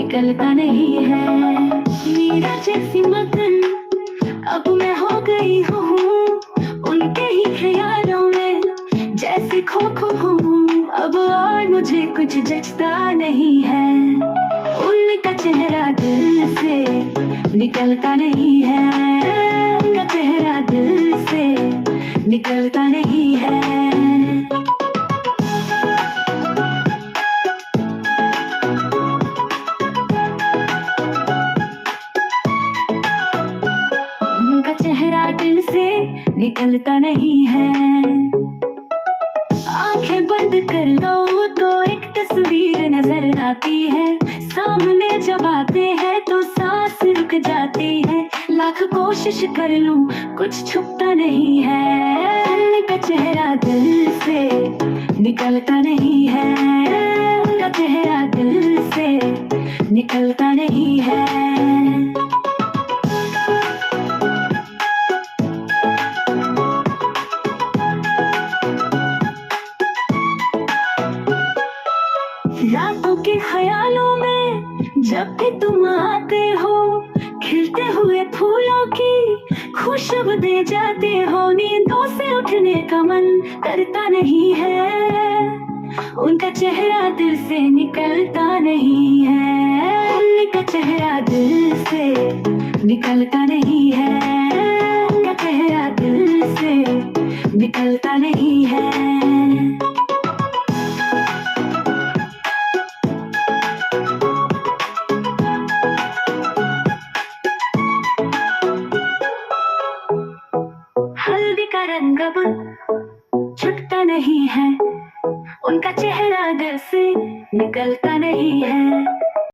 निकलता नहीं है। मीरा जैसी मगन अब मैं हो गई हूँ उनके ही ख्यालों में, जैसे खो हूँ अब और मुझे कुछ जचता नहीं है। उनका चेहरा दिल से निकलता नहीं है, उनका चेहरा दिल से निकलता नहीं है। उनका चेहरा दिल से निकलता नहीं है। आंखें बंद कर लो तो एक तस्वीर नजर आती है, सामने जब आते हैं तो सांस रुक जाती है। लाख कोशिश कर लूं कुछ छुपता नहीं है, उनका चेहरा दिल से निकलता नहीं है, उनका चेहरा दिल से निकलता नहीं है। रातों के ख्यालों में जब भी तुम आते हो, खिलते हुए फूलों की खुशबू दे जाते हो। नींदों से उठने का मन करता नहीं है, उनका चेहरा दिल से निकलता नहीं है, उनका चेहरा दिल से निकलता नहीं है, उनका चेहरा दिल से निकलता नहीं है। हल्दी का रंग अब छुटता नहीं है, उनका चेहरा दिल से निकलता नहीं है।